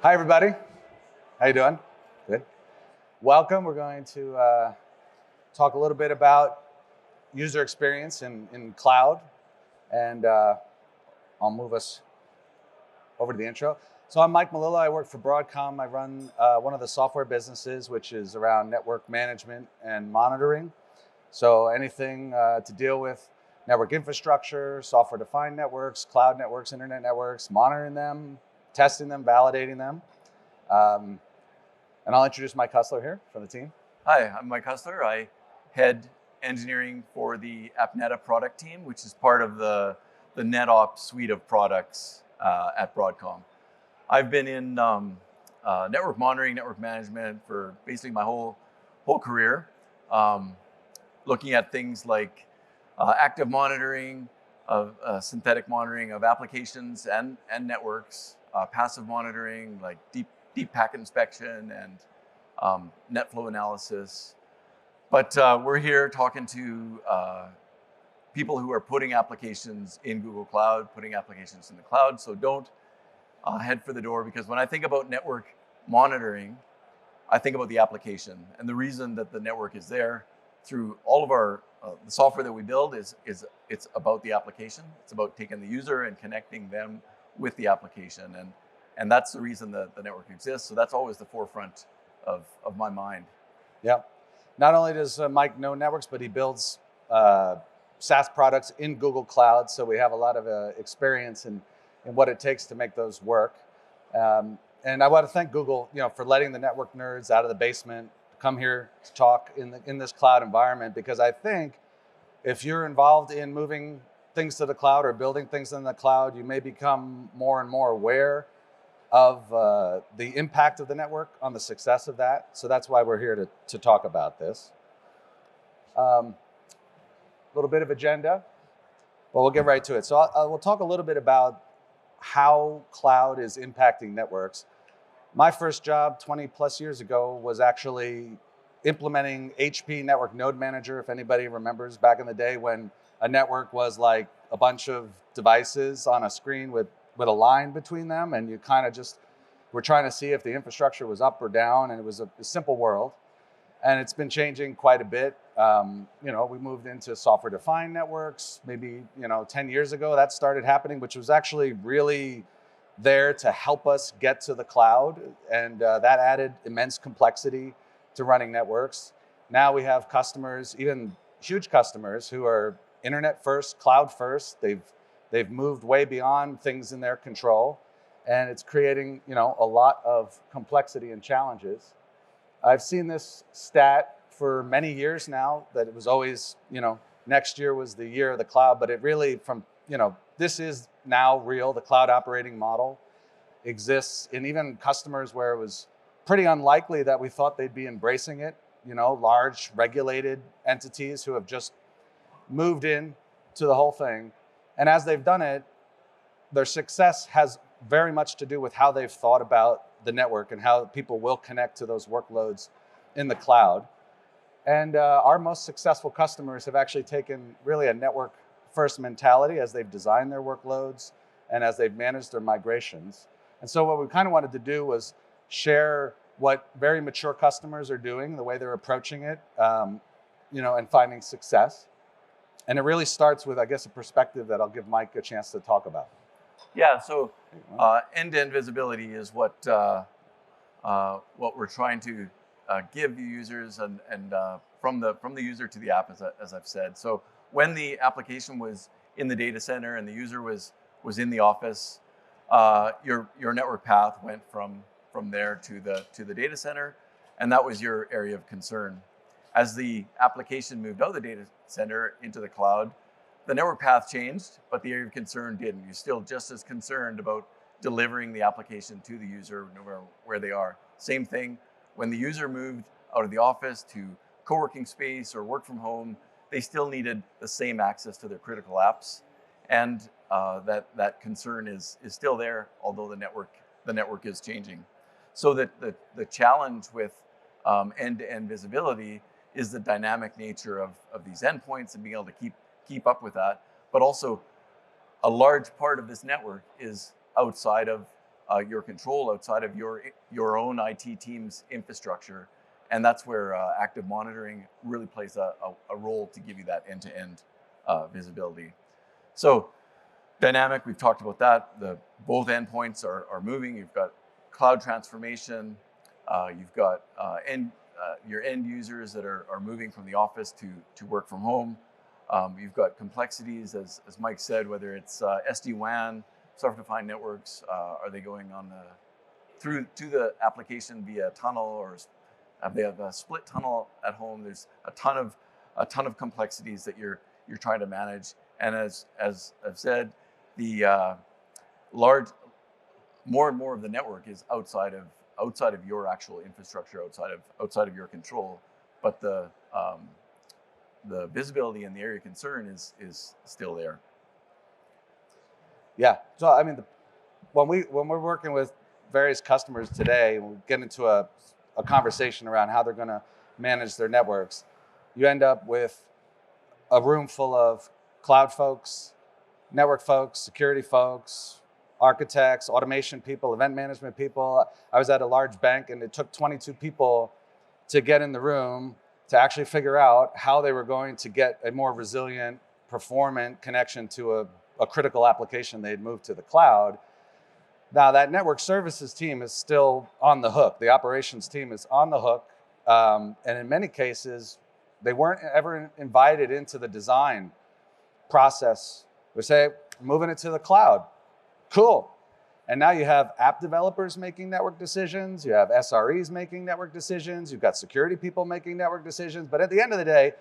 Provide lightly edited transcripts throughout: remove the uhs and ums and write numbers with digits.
Hi, everybody. How you doing? Good. Welcome. We're going to talk a little bit about user experience in cloud, and I'll move us over to the intro. So I'm Mike Melillo. I work for Broadcom. I run one of the software businesses, which is around network management and monitoring. So anything to deal with network infrastructure, software-defined networks, cloud networks, internet networks, monitoring them, testing them, validating them. And I'll introduce Mike Hustler here from the team. Hi, I'm Mike Hustler. I head engineering for the AppNeta product team, which is part of the NetOps suite of products at Broadcom. I've been in network monitoring, network management for basically my whole career, looking at things like active monitoring, of synthetic monitoring of applications and networks, passive monitoring like deep packet inspection and net flow analysis. But we're here talking to people who are putting applications in Google Cloud, putting applications in the cloud. So don't head for the door, because when I think about network monitoring, I think about the application. And the reason that the network is there through all of our the software that we build is it's about the application. It's about taking the user and connecting them with the application. And that's the reason that the network exists. So that's always the forefront of my mind. Yeah. Not only does Mike know networks, but he builds SaaS products in Google Cloud. So we have a lot of experience in what it takes to make those work. And I want to thank Google, for letting the network nerds out of the basement come here to talk in this cloud environment, because I think if you're involved in moving things to the cloud or building things in the cloud, you may become more and more aware of the impact of the network on the success of that. So that's why we're here to talk about this. A little bit of agenda, but we'll get right to it. So we'll talk a little bit about how cloud is impacting networks. My first job 20 plus years ago was actually implementing HP Network Node Manager. If anybody remembers back in the day when a network was like a bunch of devices on a screen with a line between them, and you kind of just were trying to see if the infrastructure was up or down, and it was a simple world. And it's been changing quite a bit. We moved into software-defined networks maybe 10 years ago. That started happening, which was actually really there to help us get to the cloud, and that added immense complexity to running networks. Now we have customers, even huge customers, who are internet first, cloud first. They've moved way beyond things in their control, and it's creating a lot of complexity and challenges. I've seen this stat for many years now, that it was always next year was the year of the cloud, but it really this is now real. The cloud operating model exists in even customers where it was pretty unlikely that we thought they'd be embracing it. Large regulated entities who have just moved in to the whole thing. And as they've done it, their success has very much to do with how they've thought about the network and how people will connect to those workloads in the cloud. And our most successful customers have actually taken really a network first mentality as they've designed their workloads and as they've managed their migrations. And so what we kind of wanted to do was share what very mature customers are doing, the way they're approaching it, and finding success. And it really starts with, I guess, a perspective that I'll give Mike a chance to talk about. Yeah, so end-to-end visibility is what we're trying to give the users, and from the user to the app, as I've said. So when the application was in the data center and the user was in the office, your network path went from there to the data center, and that was your area of concern. As the application moved out of the data center into the cloud, the network path changed, but the area of concern didn't. You're still just as concerned about delivering the application to the user no matter where they are. Same thing, when the user moved out of the office to co-working space or work from home, they still needed the same access to their critical apps. And that concern is still there, although the network is changing. So that the challenge with end-to-end visibility is the dynamic nature of these endpoints and being able to keep up with that. But also, a large part of this network is outside of your control outside of your own IT team's infrastructure. And that's where active monitoring really plays a role to give you that end-to-end visibility. So dynamic, we've talked about that. Both endpoints are moving. You've got cloud transformation. You've got your end users that are moving from the office to work from home. You've got complexities, as Mike said, whether it's SD-WAN, software-defined networks. Are they going on to the application via tunnel, or they have a split tunnel at home? There's a ton of complexities that you're trying to manage. And as I've said, the more and more of the network is outside of your actual infrastructure, outside of your control, but the visibility in the area of concern is still there. Yeah. So I mean, when we're working with various customers today, we get into a conversation around how they're going to manage their networks. You end up with a room full of cloud folks, network folks, security folks, architects, automation people, event management people. I was at a large bank, and it took 22 people to get in the room to actually figure out how they were going to get a more resilient, performant connection to a critical application they had moved to the cloud. Now, that network services team is still on the hook. The operations team is on the hook. And in many cases, they weren't ever invited into the design process. We say, moving it to the cloud. Cool. And now you have app developers making network decisions. You have SREs making network decisions. You've got security people making network decisions. But at the end of the day,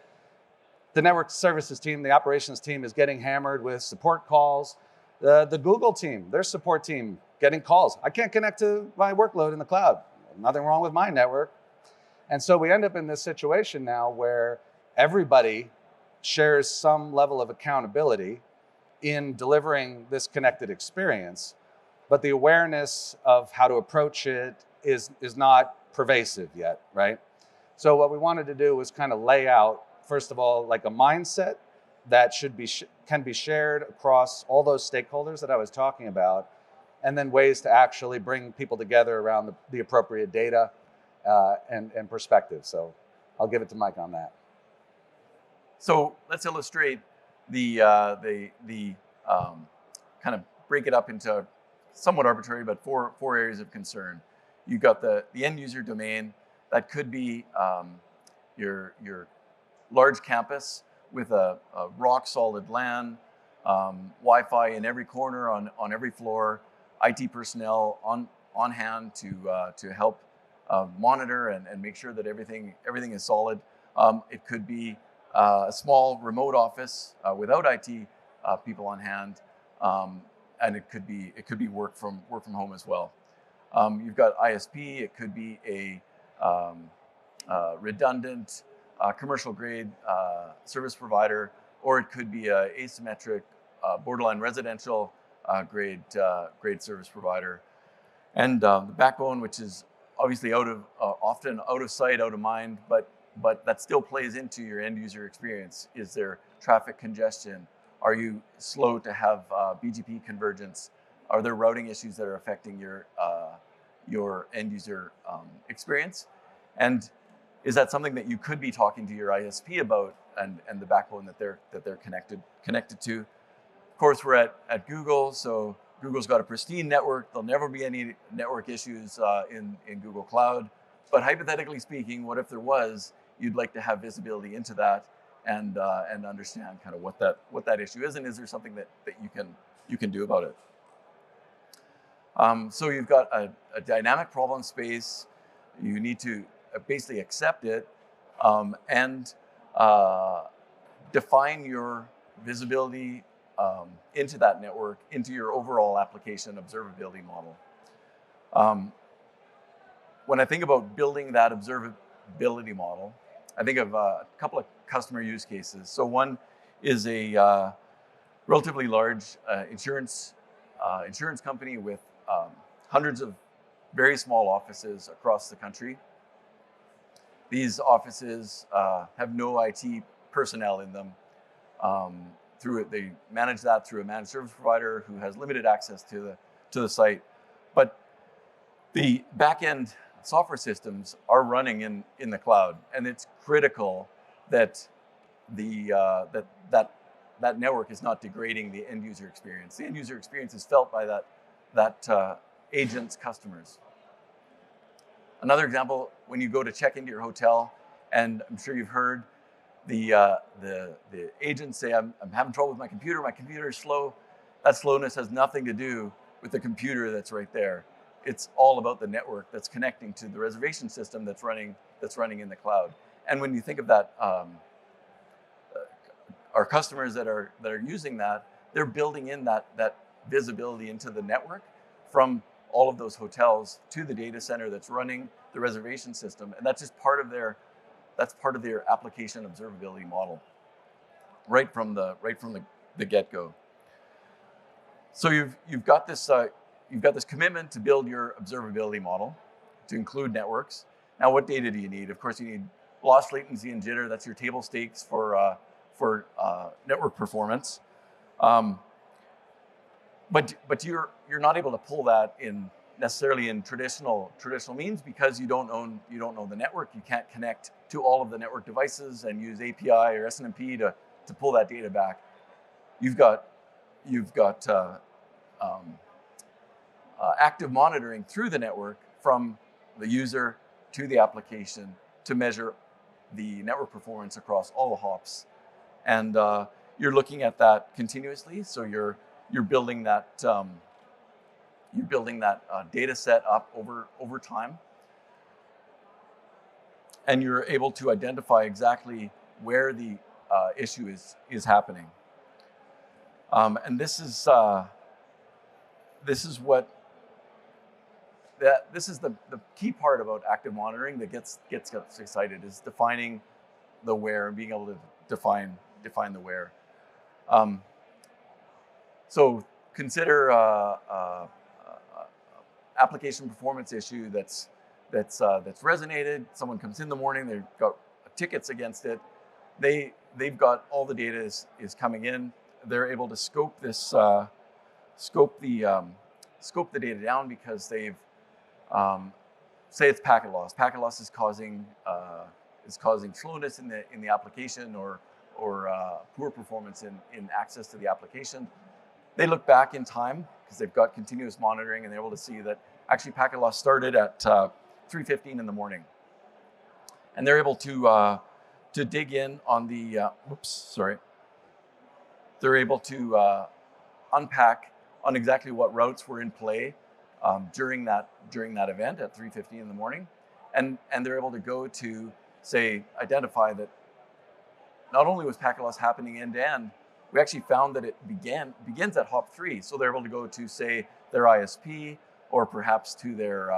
the network services team, the operations team is getting hammered with support calls. The Google team, their support team, getting calls. I can't connect to my workload in the cloud. Nothing wrong with my network. And so we end up in this situation now where everybody shares some level of accountability in delivering this connected experience, but the awareness of how to approach it is not pervasive yet, right? So what we wanted to do was kind of lay out, first of all, like a mindset that can be shared across all those stakeholders that I was talking about, and then ways to actually bring people together around the appropriate data and perspective. So I'll give it to Mike on that. So let's illustrate the kind of break it up into somewhat arbitrary, but four areas of concern. You've got the end user domain. That could be your large campus with a rock solid LAN, Wi-Fi in every corner on every floor, IT personnel on hand to help monitor and make sure that everything is solid. It could be a small remote office without IT people on hand, and it could be work from home as well. You've got ISP. It could be a redundant commercial grade service provider, or it could be a asymmetric borderline residential grade service provider. And the backbone, which is obviously often out of sight, out of mind, but that still plays into your end user experience. Is there traffic congestion? Are you slow to have BGP convergence? Are there routing issues that are affecting your end user experience? And is that something that you could be talking to your ISP about and the backbone that they're connected to? Of course, we're at Google, so Google's got a pristine network. There'll never be any network issues in Google Cloud. But hypothetically speaking, what if there was? You'd like to have visibility into that and understand kind of what that issue is, and is there something that you can do about it? So you've got a dynamic problem space. You need to basically accept it and define your visibility into that network, into your overall application observability model. When I think about building that observability model, I think of a couple of customer use cases. So one is a relatively large insurance company with hundreds of very small offices across the country. These offices have no IT personnel in them. They manage that through a managed service provider who has limited access to the site. But The back-end software systems are running in the cloud, and it's critical that that network is not degrading the end user experience. The end user experience is felt by that agent's customers. Another example, when you go to check into your hotel, and I'm sure you've heard the agents say, I'm having trouble with my computer is slow. That slowness has nothing to do with the computer that's right there. It's all about the network that's connecting to the reservation system that's running in the cloud. And when you think of that, our customers that are using that, they're building in that visibility into the network from all of those hotels to the data center that's running the reservation system, and that's just part of their application observability model, right from the get-go. So you've got this commitment to build your observability model to include networks. Now, what data do you need? Of course, you need loss, latency, and jitter. That's your table stakes for network performance. But you're not able to pull that in necessarily in traditional means because you don't know the network. You can't connect to all of the network devices and use API or SNMP to pull that data back. You've got active monitoring through the network from the user to the application to measure the network performance across all the hops, and you're looking at that continuously. So you're building that data set up over time, and you're able to identify exactly where the issue is happening. And this is the key part about active monitoring that gets us excited, is defining the where and being able to define the where. So consider application performance issue that's resonated. Someone comes in the morning, they've got tickets against it. They've got all the data is coming in. They're able to scope the data down because they've say it's packet loss. Packet loss is causing slowness in the application or poor performance in access to the application. They look back in time because they've got continuous monitoring, and they're able to see that actually packet loss started at 3:15 in the morning, and they're able to dig in on the They're able to unpack on exactly what routes were in play during that event at 3:15 in the morning, and they're able to go to identify that not only was packet loss happening end to end, we actually found that it begins at hop 3. So they're able to go to their ISP or perhaps to their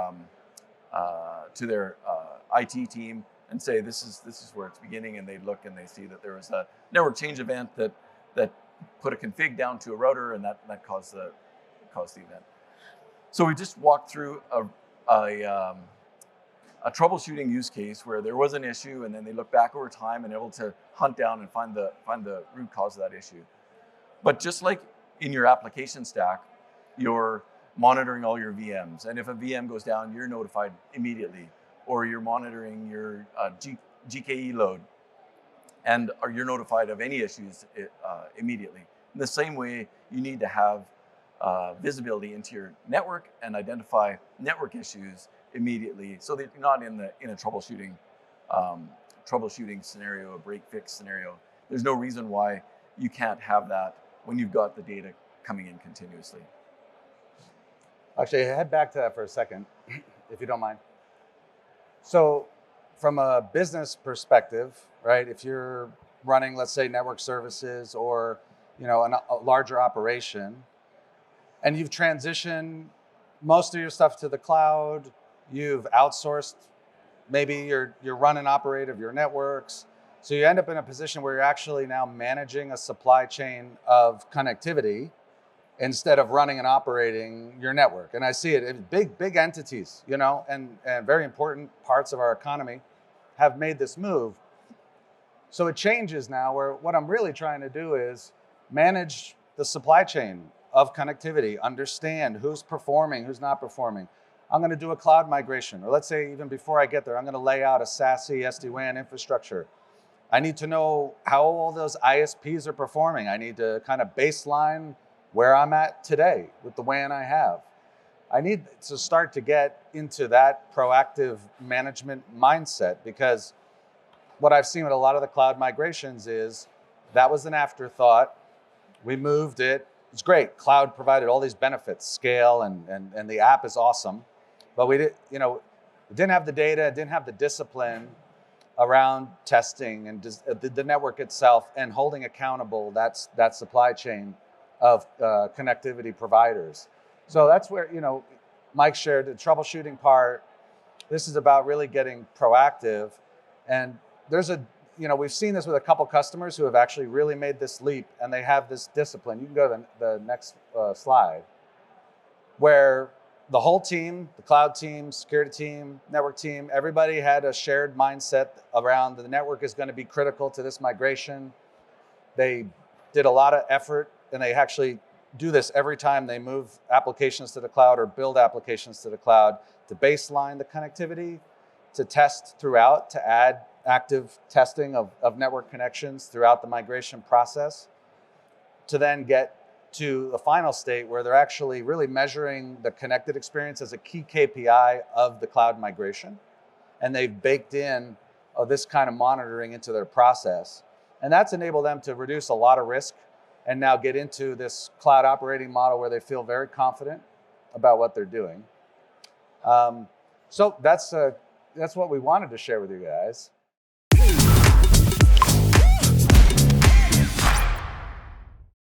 IT team and say this is where it's beginning, and they look and they see that there was a network change event that put a config down to a router, and that caused the event. So we just walked through a troubleshooting use case where there was an issue, and then they look back over time and able to hunt down and find the root cause of that issue. But just like in your application stack, you're monitoring all your VMs, and if a VM goes down, you're notified immediately, or you're monitoring your GKE load, and you're notified of any issues immediately. In the same way, you need to have visibility into your network and identify network issues immediately, so that you're not in a troubleshooting scenario, a break-fix scenario. There's no reason why you can't have that when you've got the data coming in continuously. Actually, head back to that for a second, if you don't mind. So from a business perspective, right, if you're running, let's say, network services or a larger operation, and you've transitioned most of your stuff to the cloud, you've outsourced maybe your run and operate of your networks, so you end up in a position where you're actually now managing a supply chain of connectivity instead of running and operating your network. And I see it in big entities, and very important parts of our economy have made this move. So it changes now, where what I'm really trying to do is manage the supply chain of connectivity, understand who's performing, who's not performing. I'm going to do a cloud migration, or let's say even before I get there, I'm going to lay out a SASE SD-WAN infrastructure. I need to know how all those ISPs are performing. I need to kind of baseline where I'm at today with the WAN I have. I need to start to get into that proactive management mindset, because what I've seen with a lot of the cloud migrations is that was an afterthought. We moved it. It's great. Cloud provided all these benefits, scale, and the app is awesome. But we didn't have the data, didn't have the discipline around testing and the network itself, and holding accountable that supply chain of connectivity providers. So that's where, Mike shared the troubleshooting part. This is about really getting proactive. And we've seen this with a couple customers who have actually really made this leap, and they have this discipline. You can go to the next slide, where the whole team, the cloud team, security team, network team, everybody had a shared mindset around the network is going to be critical to this migration. They did a lot of effort, and they actually do this every time they move applications to the cloud or build applications to the cloud, to baseline the connectivity, to test throughout, to add active testing of network connections throughout the migration process, to then get to the final state where they're actually really measuring the connected experience as a key KPI of the cloud migration. And they've baked in this kind of monitoring into their process. And that's enabled them to reduce a lot of risk and now get into this cloud operating model where they feel very confident about what they're doing. So that's what we wanted to share with you guys.